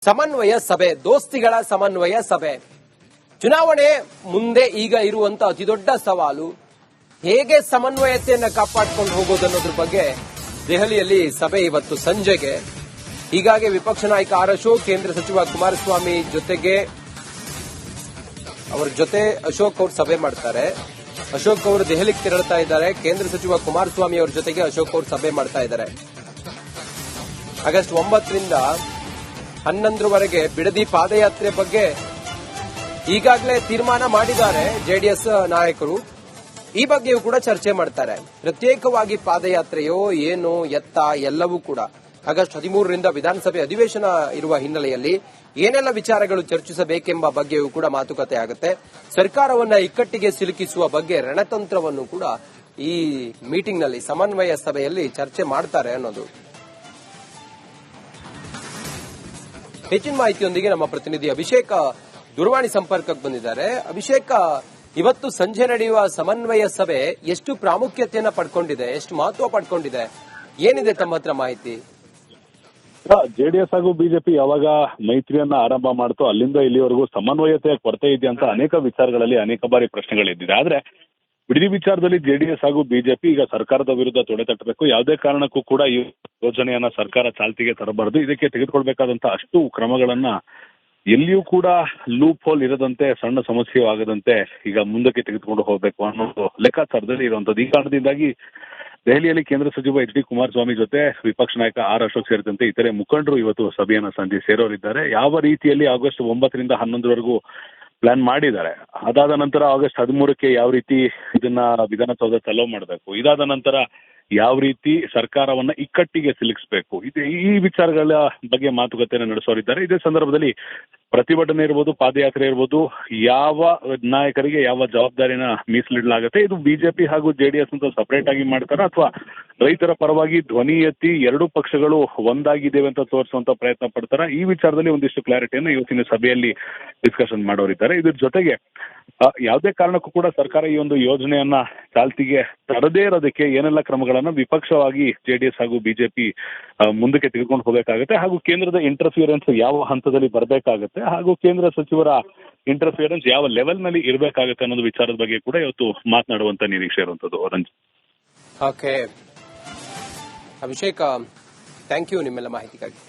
ಸಮನ್ವಯ ಸಭೆ, ದೋಸ್ತಿಗಳ ಸಮನ್ವಯ ಸಭೆ. ಚುನಾವಣೆ ಮುಂದೆ ಈಗ ಇರುವಂತ ಅತಿದೊಡ್ಡ ಸವಾಲು ಹೇಗೆ ಸಮನ್ವಯತೆಯನ್ನ ಕಾಪಾಡಿಕೊಂಡು ಹೋಗೋದನ್ನೋದ್ರ ಬಗ್ಗೆ ದೆಹಲಿಯಲ್ಲಿ ಸಭೆ ಇವತ್ತು ಸಂಜೆಗೆ. ಹೀಗಾಗಿ ವಿಪಕ್ಷ ನಾಯಕ ಆರ್ ಅಶೋಕ್, ಕೇಂದ್ರ ಸಚಿವ ಕುಮಾರಸ್ವಾಮಿ ಜೊತೆಗೆ ಅವರ ಜೊತೆ ಅಶೋಕ್ ಅವರು ಸಭೆ ಮಾಡ್ತಾರೆ. ಅಶೋಕ್ ಅವರು ದೆಹಲಿಗೆ ತೆರಳುತ್ತಾ ಇದ್ದಾರೆ. ಕೇಂದ್ರ ಸಚಿವ ಕುಮಾರಸ್ವಾಮಿ ಅವರ ಜೊತೆಗೆ ಅಶೋಕ್ ಅವರು ಸಭೆ ಮಾಡ್ತಾ ಇದ್ದಾರೆ. ಆಗಸ್ಟ್ 9ರಿಂದ 11ರವರೆಗೆ ಬಿಡದಿ ಪಾದಯಾತ್ರೆ ಬಗ್ಗೆ ಈಗಾಗಲೇ ತೀರ್ಮಾನ ಮಾಡಿದ್ದಾರೆ ಜೆಡಿಎಸ್ ನಾಯಕರು. ಈ ಬಗ್ಗೆಯೂ ಕೂಡ ಚರ್ಚೆ ಮಾಡ್ತಾರೆ. ಪ್ರತ್ಯೇಕವಾಗಿ ಪಾದಯಾತ್ರೆಯೋ ಏನು ಎತ್ತ ಎಲ್ಲವೂ ಕೂಡ ಆಗಸ್ಟ್ 13ರಿಂದ ವಿಧಾನಸಭೆ ಅಧಿವೇಶನ ಇರುವ ಹಿನ್ನೆಲೆಯಲ್ಲಿ ಏನೆಲ್ಲ ವಿಚಾರಗಳು ಚರ್ಚಿಸಬೇಕೆಂಬ ಬಗ್ಗೆಯೂ ಕೂಡ ಮಾತುಕತೆ ಆಗುತ್ತೆ. ಸರ್ಕಾರವನ್ನ ಇಕ್ಕಟ್ಟಿಗೆ ಸಿಲುಕಿಸುವ ಬಗ್ಗೆ ರಣತಂತ್ರವನ್ನು ಕೂಡ ಈ ಮೀಟಿಂಗ್ನಲ್ಲಿ, ಸಮನ್ವಯ ಸಭೆಯಲ್ಲಿ ಚರ್ಚೆ ಮಾಡ್ತಾರೆ ಅನ್ನೋದು. ಹೆಚ್ಚಿನ ಮಾಹಿತಿಯೊಂದಿಗೆ ನಮ್ಮ ಪ್ರತಿನಿಧಿ ಅಭಿಷೇಕ್ ದೂರವಾಣಿ ಸಂಪರ್ಕಕ್ಕೆ ಬಂದಿದ್ದಾರೆ. ಅಭಿಷೇಕ್, ಇವತ್ತು ಸಂಜೆ ನಡೆಯುವ ಸಮನ್ವಯ ಸಭೆ ಎಷ್ಟು ಪ್ರಾಮುಖ್ಯತೆಯನ್ನ ಪಡ್ಕೊಂಡಿದೆ, ಎಷ್ಟು ಮಹತ್ವ ಪಡ್ಕೊಂಡಿದೆ, ಏನಿದೆ ತಮ್ಮ ಹತ್ರ ಮಾಹಿತಿ? ಜೆಡಿಎಸ್ ಹಾಗೂ ಬಿಜೆಪಿ ಯಾವಾಗ ಮೈತ್ರಿಯನ್ನ ಆರಂಭ ಮಾಡ್ತೋ ಅಲ್ಲಿಂದ ಇಲ್ಲಿವರೆಗೂ ಸಮನ್ವಯತೆಯ ಕೊರತೆ ಇದೆ ಅಂತ ಅನೇಕ ವಿಚಾರಗಳಲ್ಲಿ ಅನೇಕ ಬಾರಿ ಪ್ರಶ್ನೆಗಳಿದ್ದಿದೆ. ಆದ್ರೆ ಬಿಡದಿ ವಿಚಾರದಲ್ಲಿ ಜೆಡಿಎಸ್ ಹಾಗೂ ಬಿಜೆಪಿ ಈಗ ಸರ್ಕಾರದ ವಿರುದ್ಧ ತೊಡೆತಟ್ಟಬೇಕು. ಯಾವುದೇ ಕಾರಣಕ್ಕೂ ಕೂಡ ಈ ಯೋಜನೆಯನ್ನ ಸರ್ಕಾರ ಚಾಲ್ತಿಗೆ ತರಬಾರದು. ಇದಕ್ಕೆ ತೆಗೆದುಕೊಳ್ಬೇಕಾದಂತ ಅಷ್ಟು ಕ್ರಮಗಳನ್ನ ಎಲ್ಲಿಯೂ ಕೂಡ ಲೂಪ್ ಹೋಲ್ ಇರದಂತೆ, ಸಣ್ಣ ಸಮಸ್ಯೆ ಆಗದಂತೆ ಈಗ ಮುಂದಕ್ಕೆ ತೆಗೆದುಕೊಂಡು ಹೋಗಬೇಕು ಅನ್ನೋದು ಲೆಕ್ಕಾಚಾರದಲ್ಲಿ ಇರುವಂತದ್ದು. ಈ ಕಾರಣದಿಂದಾಗಿ ದೆಹಲಿಯಲ್ಲಿ ಕೇಂದ್ರ ಸಚಿವ ಎಚ್ ಡಿ ಕುಮಾರಸ್ವಾಮಿ ಜೊತೆ ವಿಪಕ್ಷ ನಾಯಕ ಆರ್ ಅಶೋಕ್ ಸೇರಿದಂತೆ ಇತರೆ ಮುಖಂಡರು ಇವತ್ತು ಸಭೆಯನ್ನ ಸಂಜೆ ಸೇರೋರಿದ್ದಾರೆ. ಯಾವ ರೀತಿಯಲ್ಲಿ ಆಗಸ್ಟ್ 9ರಿಂದ 11ರವರೆಗೂ ಪ್ಲಾನ್ ಮಾಡಿದ್ದಾರೆ, ಅದಾದ ನಂತರ ಆಗಸ್ಟ್ 13ಕ್ಕೆ ಯಾವ ರೀತಿ ಇದನ್ನ ವಿಧಾನಸೌಧ ಚಲೋ ಮಾಡಬೇಕು, ಇದಾದ ನಂತರ ಯಾವ ರೀತಿ ಸರ್ಕಾರವನ್ನ ಇಕ್ಕಟ್ಟಿಗೆ ಸಿಲುಕಿಸಬೇಕು, ಈ ವಿಚಾರಗಳ ಬಗ್ಗೆ ಮಾತುಕತೆಯನ್ನು ನಡೆಸೋರಿದ್ದಾರೆ. ಇದೇ ಸಂದರ್ಭದಲ್ಲಿ ಪ್ರತಿಭಟನೆ ಇರ್ಬೋದು, ಪಾದಯಾತ್ರೆ ಇರ್ಬೋದು, ಯಾವ ನಾಯಕರಿಗೆ ಯಾವ ಜವಾಬ್ದಾರಿನ ಮೀಸಲಿಡಲಾಗುತ್ತೆ, ಇದು ಬಿಜೆಪಿ ಹಾಗೂ ಜೆಡಿಎಸ್ ಅಂತ ಸಪರೇಟ್ ಆಗಿ ಮಾಡ್ತಾರ ಅಥವಾ ರೈತರ ಪರವಾಗಿ ಧ್ವನಿ ಎತ್ತಿ ಎರಡೂ ಪಕ್ಷಗಳು ಒಂದಾಗಿದ್ದೇವೆ ಅಂತ ತೋರಿಸುವಂತ ಪ್ರಯತ್ನ ಪಡ್ತಾರ, ಈ ವಿಚಾರದಲ್ಲಿ ಒಂದಿಷ್ಟು ಕ್ಲಾರಿಟಿಯನ್ನು ಇವತ್ತಿನ ಸಭೆಯಲ್ಲಿ ಡಿಸ್ಕಷನ್ ಮಾಡೋರಿದ್ದಾರೆ. ಇದ್ರ ಜೊತೆಗೆ ಯಾವುದೇ ಕಾರಣಕ್ಕೂ ಕೂಡ ಸರ್ಕಾರ ಈ ಒಂದು ಯೋಜನೆಯನ್ನ ಚಾಲ್ತಿಗೆ ತರದೇ ಇರೋದಕ್ಕೆ ಏನೆಲ್ಲ ಕ್ರಮಗಳನ್ನ ವಿಪಕ್ಷವಾಗಿ ಜೆಡಿಎಸ್ ಹಾಗೂ ಬಿಜೆಪಿ ಮುಂದಕ್ಕೆ ತೆಗೆದುಕೊಂಡು ಹೋಗಬೇಕಾಗುತ್ತೆ, ಹಾಗೂ ಕೇಂದ್ರದ ಇಂಟರ್ಫಿಯರೆನ್ಸ್ ಯಾವ ಹಂತದಲ್ಲಿ ಬರಬೇಕಾಗುತ್ತೆ, ಹಾಗೂ ಕೇಂದ್ರ ಸಚಿವರ ಇಂಟರ್ಫಿಯರೆನ್ಸ್ ಯಾವ ಲೆವೆಲ್ ನಲ್ಲಿ ಇರಬೇಕಾಗುತ್ತೆ ಅನ್ನೋದು ವಿಚಾರದ ಬಗ್ಗೆ ಕೂಡ ಇವತ್ತು ಮಾತನಾಡುವಂತ ನಿರೀಕ್ಷೆ ಇರುವಂತದ್ದು. Ranjith. Okay Abhishek, thank you ನಿಮ್ಮೆಲ್ಲ ಮಾಹಿತಿಗಾಗಿ.